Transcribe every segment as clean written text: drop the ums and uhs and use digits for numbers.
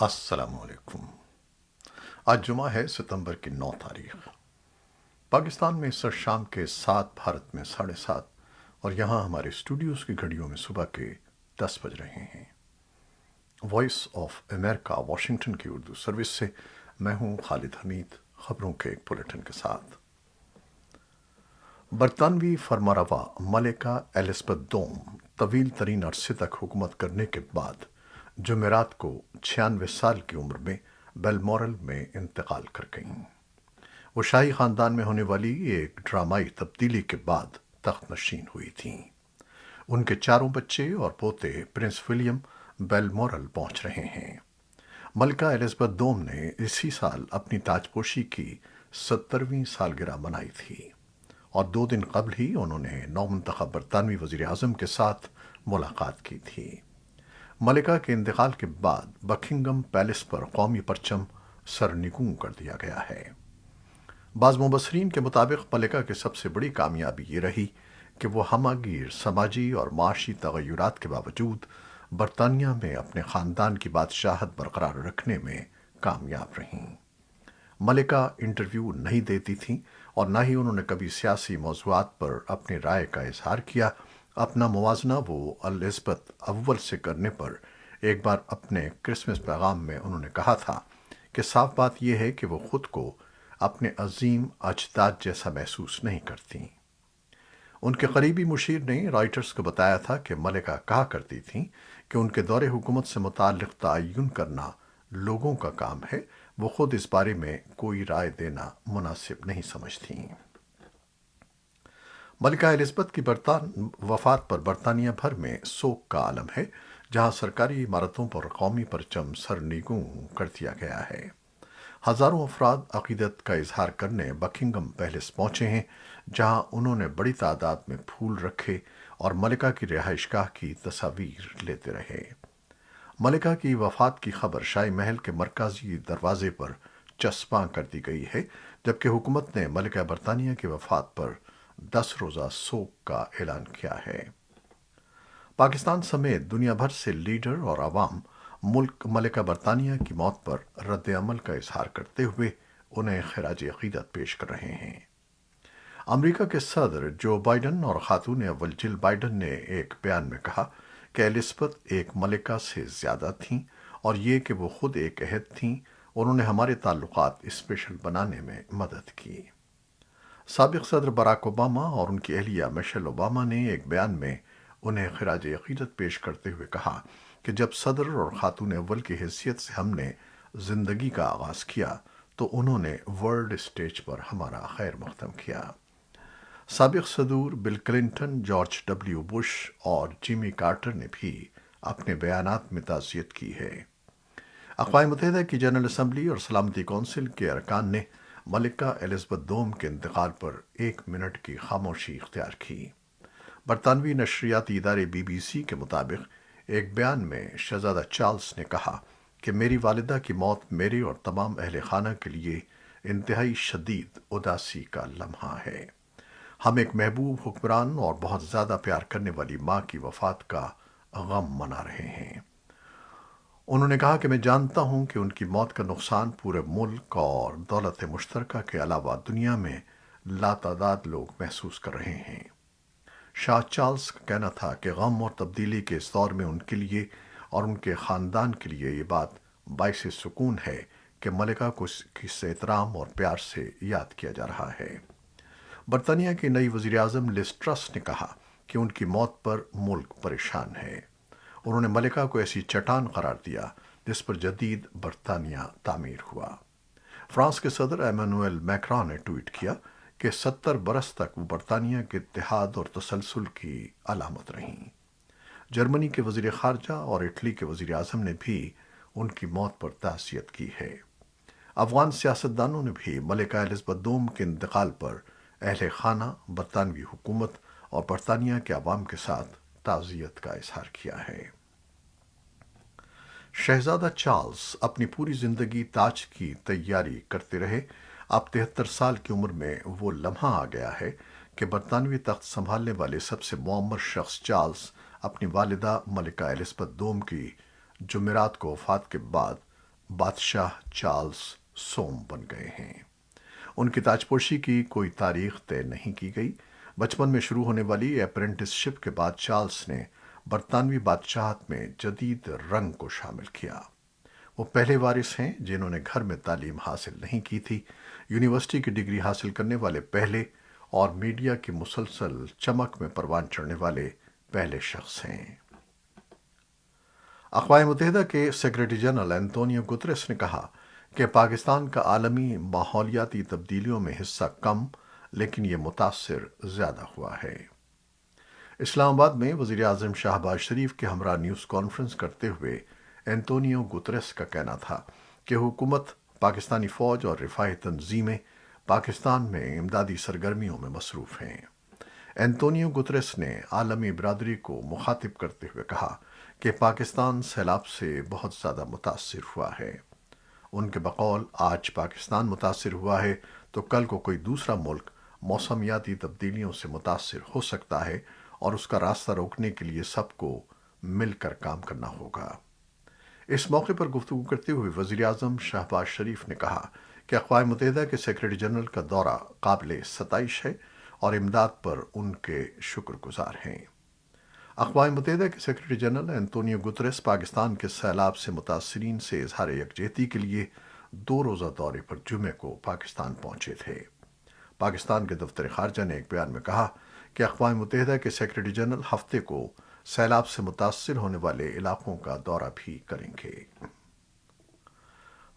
السلام علیکم۔ آج جمعہ ہے، ستمبر کی 9 تاریخ۔ پاکستان میں اس وقت شام کے 7، بھارت میں 7:30، اور یہاں ہمارے اسٹوڈیوز کی گھڑیوں میں صبح کے 10 بج رہے ہیں۔ وائس آف امریکہ واشنگٹن کی اردو سروس سے میں ہوں خالد حمید، خبروں کے ایک بلیٹن کے ساتھ۔ برطانوی فرمانروا ملکہ ایلزبتھ دوم طویل ترین عرصے تک حکومت کرنے کے بعد جمعرات کو 96 سال کی عمر میں بیلمورل میں انتقال کر گئیں۔ وہ شاہی خاندان میں ہونے والی ایک ڈرامائی تبدیلی کے بعد تخت نشین ہوئی تھیں۔ ان کے چاروں بچے اور پوتے پرنس ولیم بیلمورل پہنچ رہے ہیں۔ ملکہ ایلزبتھ دوم نے اسی سال اپنی تاجپوشی کی 70ویں سالگرہ منائی تھی، اور 2 دن قبل ہی انہوں نے نومنتخب برطانوی وزیر اعظم کے ساتھ ملاقات کی تھی۔ ملکہ کے انتقال کے بعد بکنگم پیلس پر قومی پرچم سرنگوں کر دیا گیا ہے۔ بعض مبصرین کے مطابق ملکہ کی سب سے بڑی کامیابی یہ رہی کہ وہ ہمہ گیر سماجی اور معاشی تغیرات کے باوجود برطانیہ میں اپنے خاندان کی بادشاہت برقرار رکھنے میں کامیاب رہیں۔ ملکہ انٹرویو نہیں دیتی تھیں اور نہ ہی انہوں نے کبھی سیاسی موضوعات پر اپنی رائے کا اظہار کیا۔ اپنا موازنہ وہ الزبتھ اول سے کرنے پر ایک بار اپنے کرسمس پیغام میں انہوں نے کہا تھا کہ صاف بات یہ ہے کہ وہ خود کو اپنے عظیم اجداد جیسا محسوس نہیں کرتیں۔ ان کے قریبی مشیر نے رائٹرز کو بتایا تھا کہ ملکہ کہا کرتی تھیں کہ ان کے دور حکومت سے متعلق تعین کرنا لوگوں کا کام ہے، وہ خود اس بارے میں کوئی رائے دینا مناسب نہیں سمجھتیں۔ ملکہ ایلزبتھ کی وفات پر برطانیہ بھر میں سوگ کا عالم ہے، جہاں سرکاری عمارتوں پر قومی پرچم سرنگوں کر دیا گیا ہے۔ ہزاروں افراد عقیدت کا اظہار کرنے بکنگم پیلس پہنچے ہیں، جہاں انہوں نے بڑی تعداد میں پھول رکھے اور ملکہ کی رہائش گاہ کی تصاویر لیتے رہے۔ ملکہ کی وفات کی خبر شاہی محل کے مرکزی دروازے پر چسپاں کر دی گئی ہے، جبکہ حکومت نے ملکہ برطانیہ کی وفات پر 10 روزہ سوگ کا اعلان کیا ہے۔ پاکستان سمیت دنیا بھر سے لیڈر اور عوام ملکہ برطانیہ کی موت پر رد عمل کا اظہار کرتے ہوئے انہیں خراج عقیدت پیش کر رہے ہیں۔ امریکہ کے صدر جو بائیڈن اور خاتون اول جل بائیڈن نے ایک بیان میں کہا کہ ایلزبتھ ایک ملکہ سے زیادہ تھیں، اور یہ کہ وہ خود ایک عہد تھیں، انہوں نے ہمارے تعلقات اسپیشل بنانے میں مدد کی۔ سابق صدر براک اوباما اور ان کی اہلیہ میشل اوباما نے ایک بیان میں انہیں خراج عقیدت پیش کرتے ہوئے کہا کہ جب صدر اور خاتون اول کی حیثیت سے ہم نے زندگی کا آغاز کیا تو انہوں نے ورلڈ اسٹیج پر ہمارا خیر مقدم کیا۔ سابق صدور Bill Clinton, George W Bush اور جیمی کارٹر نے بھی اپنے بیانات میں تعزیت کی ہے۔ اقوام متحدہ کی جنرل اسمبلی اور سلامتی کونسل کے ارکان نے ملکہ ایلزبتھ دوم کے انتقال پر 1 منٹ کی خاموشی اختیار کی۔ برطانوی نشریاتی ادارے BBC کے مطابق ایک بیان میں شہزادہ چارلس نے کہا کہ میری والدہ کی موت میرے اور تمام اہل خانہ کے لیے انتہائی شدید اداسی کا لمحہ ہے۔ ہم ایک محبوب حکمران اور بہت زیادہ پیار کرنے والی ماں کی وفات کا غم منا رہے ہیں۔ انہوں نے کہا کہ میں جانتا ہوں کہ ان کی موت کا نقصان پورے ملک اور دولت مشترکہ کے علاوہ دنیا میں لاتعداد لوگ محسوس کر رہے ہیں۔ شاہ چارلس کا کہنا تھا کہ غم اور تبدیلی کے اس دور میں ان کے لیے اور ان کے خاندان کے لیے یہ بات باعث سکون ہے کہ ملکہ کو کس احترام اور پیار سے یاد کیا جا رہا ہے۔ برطانیہ کی نئی وزیر اعظم لیز ٹرس نے کہا کہ ان کی موت پر ملک پریشان ہے۔ انہوں نے ملکہ کو ایسی چٹان قرار دیا جس پر جدید برطانیہ تعمیر ہوا۔ فرانس کے صدر ایمانوئل میکران نے ٹویٹ کیا کہ 70 برس تک وہ برطانیہ کے اتحاد اور تسلسل کی علامت رہیں۔ جرمنی کے وزیر خارجہ اور اٹلی کے وزیر اعظم نے بھی ان کی موت پر تعزیت کی ہے۔ افغان سیاستدانوں نے بھی ملکہ ایلزبتھ دوم کے انتقال پر اہل خانہ، برطانوی حکومت اور برطانیہ کے عوام کے ساتھ تعزیت کا اظہار کیا ہے۔ شہزادہ چارلس اپنی پوری زندگی تاج کی تیاری کرتے رہے۔ اب 73 سال کی عمر میں وہ لمحہ آ گیا ہے کہ برطانوی تخت سنبھالنے والے سب سے معمر شخص چارلس اپنی والدہ ملکہ ایلزبتھ دوم کی جمعرات کو وفات کے بعد بادشاہ چارلس سوم بن گئے ہیں۔ ان کی تاجپوشی کی کوئی تاریخ طے نہیں کی گئی۔ بچپن میں شروع ہونے والی اپرینٹس شپ کے بعد چارلس نے برطانوی بادشاہت میں جدید رنگ کو شامل کیا۔ وہ پہلے وارث ہیں جنہوں نے گھر میں تعلیم حاصل نہیں کی تھی، یونیورسٹی کی ڈگری حاصل کرنے والے پہلے اور میڈیا کی مسلسل چمک میں پروان چڑھنے والے پہلے شخص ہیں۔ اقوام متحدہ کے سیکریٹری جنرل انتونیو گتریس نے کہا کہ پاکستان کا عالمی ماحولیاتی تبدیلیوں میں حصہ کم لیکن یہ متاثر زیادہ ہوا ہے۔ اسلام آباد میں وزیر اعظم شہباز شریف کے ہمراہ نیوز کانفرنس کرتے ہوئے انتونیو گتریس کا کہنا تھا کہ حکومت، پاکستانی فوج اور رفاہی تنظیمیں پاکستان میں امدادی سرگرمیوں میں مصروف ہیں۔ انتونیو گتریس نے عالمی برادری کو مخاطب کرتے ہوئے کہا کہ پاکستان سیلاب سے بہت زیادہ متاثر ہوا ہے۔ ان کے بقول آج پاکستان متاثر ہوا ہے تو کل کو کوئی دوسرا ملک موسمیاتی تبدیلیوں سے متاثر ہو سکتا ہے اور اس کا راستہ روکنے کے لیے سب کو مل کر کام کرنا ہوگا۔ اس موقع پر گفتگو کرتے ہوئے وزیر اعظم شہباز شریف نے کہا کہ اقوام متحدہ کے سیکریٹری جنرل کا دورہ قابل ستائش ہے اور امداد پر ان کے شکر گزار ہیں۔ اقوام متحدہ کے سیکریٹری جنرل انتونیو گتریس پاکستان کے سیلاب سے متاثرین سے اظہار یکجہتی کے لیے 2 روزہ دورے پر جمعے کو پاکستان پہنچے تھے۔ پاکستان کے دفتر خارجہ نے ایک بیان میں کہا کہ اقوام متحدہ کے سیکریٹری جنرل ہفتے کو سیلاب سے متاثر ہونے والے علاقوں کا دورہ بھی کریں گے۔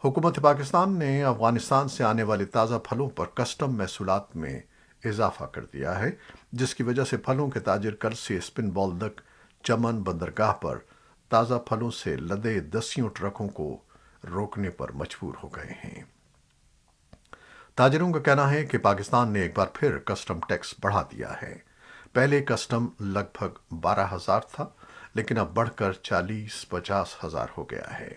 حکومت پاکستان نے افغانستان سے آنے والے تازہ پھلوں پر کسٹم محصولات میں اضافہ کر دیا ہے، جس کی وجہ سے پھلوں کے تاجر کل سے اسپن بولدک چمن بندرگاہ پر تازہ پھلوں سے لدے دسیوں ٹرکوں کو روکنے پر مجبور ہو گئے ہیں۔ تاجروں کا کہنا ہے کہ پاکستان نے ایک بار پھر کسٹم ٹیکس بڑھا دیا ہے۔ پہلے کسٹم لگ بھگ 12,000 تھا لیکن اب بڑھ کر 40-50 ہزار ہو گیا ہے۔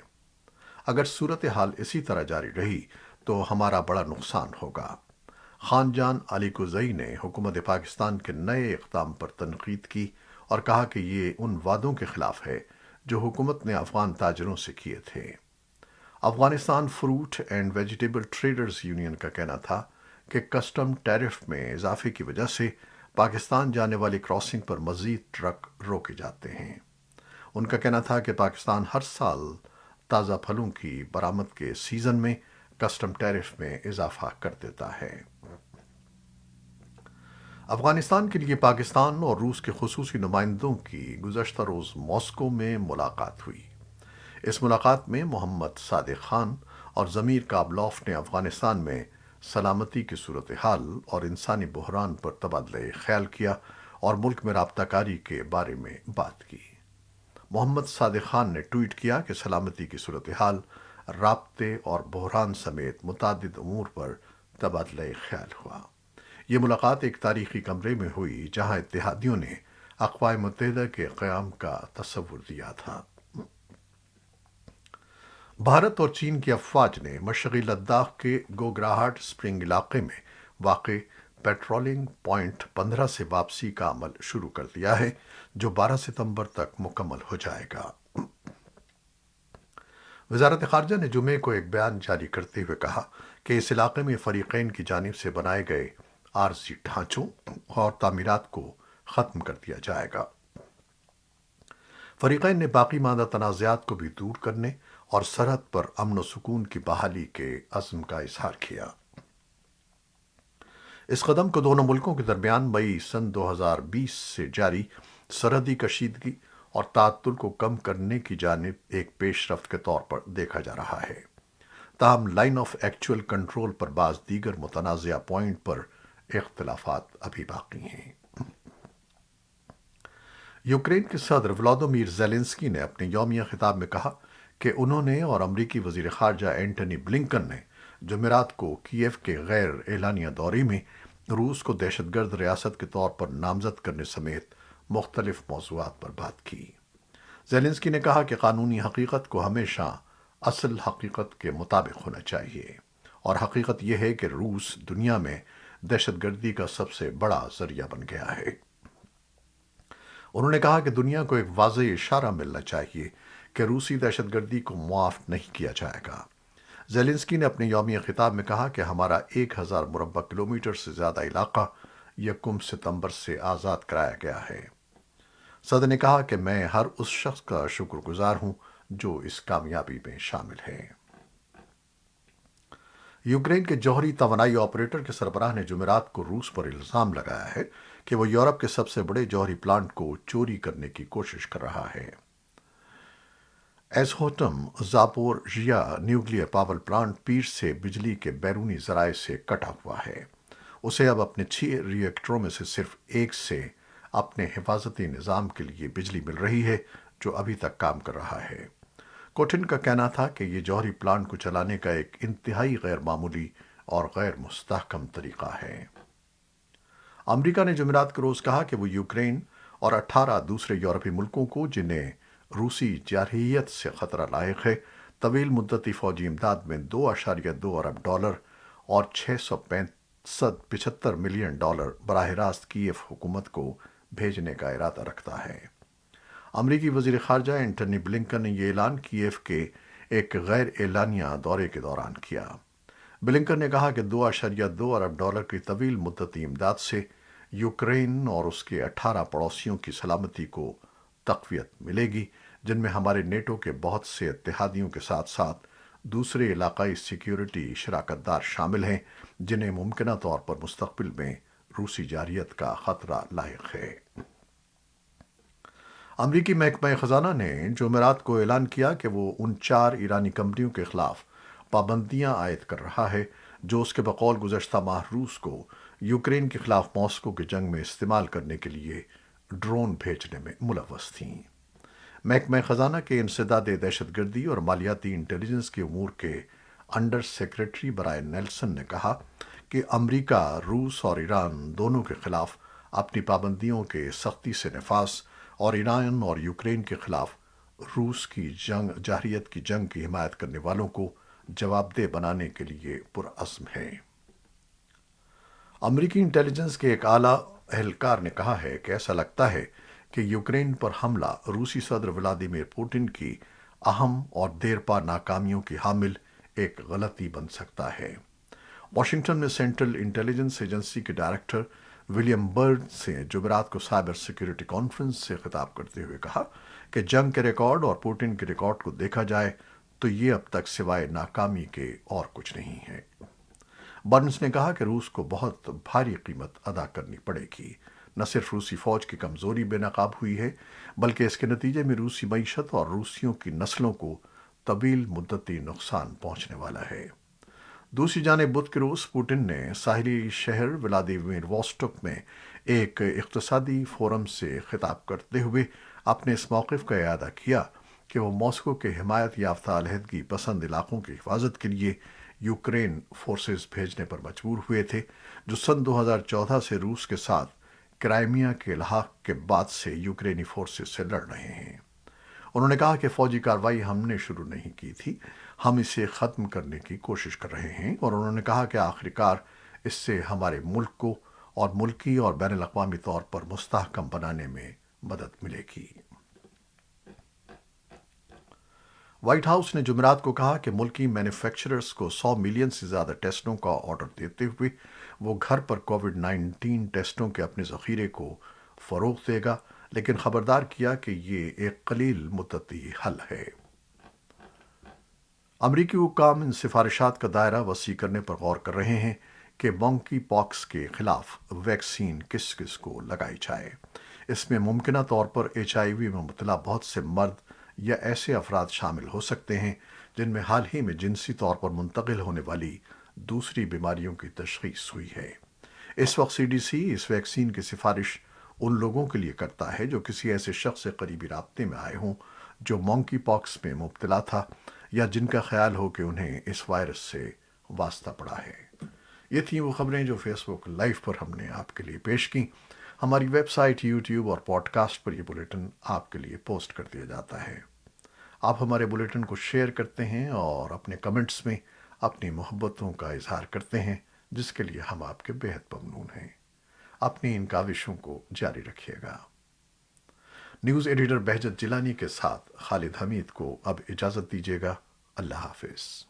اگر صورتحال اسی طرح جاری رہی تو ہمارا بڑا نقصان ہوگا۔ خان جان علی کوزئی نے حکومت پاکستان کے نئے اقدام پر تنقید کی اور کہا کہ یہ ان وعدوں کے خلاف ہے جو حکومت نے افغان تاجروں سے کیے تھے۔ Afghanistan fruit and vegetable traders union کا کہنا تھا کہ کسٹم ٹیرف میں اضافے کی وجہ سے پاکستان جانے والی کراسنگ پر مزید ٹرک روکے جاتے ہیں۔ ان کا کہنا تھا کہ پاکستان ہر سال تازہ پھلوں کی برآمد کے سیزن میں کسٹم ٹیرف میں اضافہ کر دیتا ہے۔ افغانستان کے لیے پاکستان اور روس کے خصوصی نمائندوں کی گزشتہ روز ماسکو میں ملاقات ہوئی۔ اس ملاقات میں محمد صادق خان اور ضمیر کابلوف نے افغانستان میں سلامتی کی صورتحال اور انسانی بحران پر تبادلہ خیال کیا اور ملک میں رابطہ کاری کے بارے میں بات کی۔ محمد صادق خان نے ٹویٹ کیا کہ سلامتی کی صورتحال، رابطے اور بحران سمیت متعدد امور پر تبادلہ خیال ہوا۔ یہ ملاقات ایک تاریخی کمرے میں ہوئی جہاں اتحادیوں نے اقوام متحدہ کے قیام کا تصور دیا تھا۔ بھارت اور چین کی افواج نے مشرقی لداخ کے گوگراہٹ اسپرنگ علاقے میں واقع پیٹرولنگ پوائنٹ 15 سے واپسی کا عمل شروع کر دیا ہے، جو 12 ستمبر تک مکمل ہو جائے گا۔ وزارت خارجہ نے جمعے کو ایک بیان جاری کرتے ہوئے کہا کہ اس علاقے میں فریقین کی جانب سے بنائے گئے عارضی ڈھانچوں اور تعمیرات کو ختم کر دیا جائے گا۔ فریقین نے باقی ماندہ تنازعات کو بھی دور کرنے اور سرحد پر امن و سکون کی بحالی کے عزم کا اظہار کیا۔ اس قدم کو دونوں ملکوں کے درمیان مئی سن 2020 سے جاری سرحدی کشیدگی اور تعطل کو کم کرنے کی جانب ایک پیش رفت کے طور پر دیکھا جا رہا ہے۔ تاہم لائن آف ایکچول کنٹرول پر بعض دیگر متنازعہ پوائنٹ پر اختلافات ابھی باقی ہیں۔ یوکرین کے صدر ولادیمیر زیلنسکی نے اپنے یومیہ خطاب میں کہا کہ انہوں نے اور امریکی وزیر خارجہ اینٹنی بلنکن نے جمعرات کو کیف کے غیر اعلانیہ دورے میں روس کو دہشت گرد ریاست کے طور پر نامزد کرنے سمیت مختلف موضوعات پر بات کی۔ زیلنسکی نے کہا کہ قانونی حقیقت کو ہمیشہ اصل حقیقت کے مطابق ہونا چاہیے، اور حقیقت یہ ہے کہ روس دنیا میں دہشت گردی کا سب سے بڑا ذریعہ بن گیا ہے۔ انہوں نے کہا کہ دنیا کو ایک واضح اشارہ ملنا چاہیے کہ روسی دہشت گردی کو معاف نہیں کیا جائے گا۔ زیلنسکی نے اپنے یومیہ خطاب میں کہا کہ ہمارا 1000 مربع کلومیٹر سے زیادہ علاقہ 1 ستمبر سے آزاد کرایا گیا ہے۔ صدر نے کہا کہ میں ہر اس شخص کا شکر گزار ہوں جو اس کامیابی میں شامل ہے۔ یوکرین کے جوہری توانائی آپریٹر کے سربراہ نے جمعرات کو روس پر الزام لگایا ہے کہ وہ یورپ کے سب سے بڑے جوہری پلانٹ کو چوری کرنے کی کوشش کر رہا ہے۔ ایزہوٹم زاپورژیا نیوکلیئر پاور پلانٹ پیر سے بجلی کے بیرونی ذرائع سے کٹا ہوا ہے۔ اسے اب اپنے 6 ری ایکٹروں میں سے صرف ایک سے اپنے حفاظتی نظام کے لیے بجلی مل رہی ہے جو ابھی تک کام کر رہا ہے۔ کوٹن کا کہنا تھا کہ یہ جوہری پلانٹ کو چلانے کا ایک انتہائی غیر معمولی اور غیر مستحکم طریقہ ہے۔ امریکہ نے جمعرات کے روز کہا کہ وہ یوکرین اور 18 دوسرے یورپی ملکوں کو جنہیں روسی جارحیت سے خطرہ لاحق ہے، طویل مدتی فوجی امداد میں $2.2 ارب اور $675 ملین براہ راست کیف حکومت کو بھیجنے کا ارادہ رکھتا ہے۔ امریکی وزیر خارجہ اینٹنی بلنکن نے یہ اعلان کیف کے ایک غیر اعلانیہ دورے کے دوران کیا۔ بلنکن نے کہا کہ $2.2 ارب کی طویل مدتی امداد سے یوکرین اور اس کے 18 پڑوسیوں کی سلامتی کو تقویت ملے گی، جن میں ہمارے نیٹو کے بہت سے اتحادیوں کے ساتھ ساتھ دوسرے علاقائی سیکیورٹی شراکت دار شامل ہیں جنہیں ممکنہ طور پر مستقبل میں روسی جارحیت کا خطرہ لاحق ہے۔ امریکی محکمہ خزانہ نے جمعرات کو اعلان کیا کہ وہ ان 4 ایرانی کمپنیوں کے خلاف پابندیاں عائد کر رہا ہے جو اس کے بقول گزشتہ ماہ روس کو یوکرین کے خلاف ماسکو کی جنگ میں استعمال کرنے کے لیے ڈرون بھیجنے میں ملوث تھیں۔ محکمہ خزانہ کے انسداد دہشت گردی اور مالیاتی انٹیلیجنس کے امور کے انڈر سیکریٹری برائن نیلسن نے کہا کہ امریکہ روس اور ایران دونوں کے خلاف اپنی پابندیوں کے سختی سے نفاذ اور ایران اور یوکرین کے خلاف روس کی جارحیت کی جنگ کی حمایت کرنے والوں کو جواب دہ بنانے کے لیے پرعزم ہے۔ امریکی انٹیلیجنس کے ایک اعلیٰ اہلکار نے کہا ہے کہ ایسا لگتا ہے کہ یوکرین پر حملہ روسی صدر ولادیمیر پوٹن کی اہم اور دیرپا ناکامیوں کی حامل ایک غلطی بن سکتا ہے۔ واشنگٹن میں سینٹرل انٹیلیجنس ایجنسی کے ڈائریکٹر ولیم برڈ سے جمعرات کو سائبر سیکیورٹی کانفرنس سے خطاب کرتے ہوئے کہا کہ جنگ کے ریکارڈ اور پوٹن کے ریکارڈ کو دیکھا جائے تو یہ اب تک سوائے ناکامی کے اور کچھ نہیں ہے۔ برنس نے کہا کہ روس کو بہت بھاری قیمت ادا کرنی پڑے گی۔ نہ صرف روسی فوج کی کمزوری بے نقاب ہوئی ہے بلکہ اس کے نتیجے میں روسی معیشت اور روسیوں کی نسلوں کو طویل مدتی نقصان پہنچنے والا ہے۔ دوسری جانب بدھ کے روز پوٹن نے ساحلی شہر ولادیمیر واسٹوک میں ایک اقتصادی فورم سے خطاب کرتے ہوئے اپنے اس موقف کا اعادہ کیا کہ وہ ماسکو کے حمایت یافتہ علیحدگی پسند علاقوں کی حفاظت کے لیے یوکرین فورسز بھیجنے پر مجبور ہوئے تھے جو سن 2014 سے روس کے ساتھ کرائمیا کے الحاق کے بعد سے یوکرینی فورسز سے لڑ رہے ہیں۔ انہوں نے کہا کہ فوجی کارروائی ہم نے شروع نہیں کی تھی، ہم اسے ختم کرنے کی کوشش کر رہے ہیں، اور انہوں نے کہا کہ آخرکار اس سے ہمارے ملک کو اور ملکی اور بین الاقوامی طور پر مستحکم بنانے میں مدد ملے گی۔ وائٹ ہاؤس نے جمعرات کو کہا کہ ملکی مینوفیکچررز کو 100 ملین سے زیادہ ٹیسٹوں کا آرڈر دیتے ہوئے وہ گھر پر کووڈ-19 ٹیسٹوں کے اپنے ذخیرے کو فروغ دے گا، لیکن خبردار کیا کہ یہ ایک قلیل مدتی حل ہے۔ امریکی حکام ان سفارشات کا دائرہ وسیع کرنے پر غور کر رہے ہیں کہ مونکی پاکس کے خلاف ویکسین کس کس کو لگائی جائے۔ اس میں ممکنہ طور پر HIV میں مبتلا بہت سے مرد یا ایسے افراد شامل ہو سکتے ہیں جن میں حال ہی میں جنسی طور پر منتقل ہونے والی دوسری بیماریوں کی تشخیص ہوئی ہے۔ اس وقت CDC اس ویکسین کی سفارش ان لوگوں کے لیے کرتا ہے جو کسی ایسے شخص سے قریبی رابطے میں آئے ہوں جو مونکی پاکس میں مبتلا تھا یا جن کا خیال ہو کہ انہیں اس وائرس سے واسطہ پڑا ہے۔ یہ تھیں وہ خبریں جو فیس بک لائیو پر ہم نے آپ کے لیے پیش کی۔ ہماری ویب سائٹ، یوٹیوب اور پوڈ کاسٹ پر یہ بلیٹن آپ کے لیے پوسٹ کر دیا جاتا ہے۔ آپ ہمارے بلیٹن کو شیئر کرتے ہیں اور اپنے کمنٹس میں اپنی محبتوں کا اظہار کرتے ہیں، جس کے لیے ہم آپ کے بے حد ممنون ہیں۔ اپنی ان کاوشوں کو جاری رکھیے گا۔ نیوز ایڈیٹر بہجت جیلانی کے ساتھ خالد حمید کو اب اجازت دیجیے گا۔ اللہ حافظ۔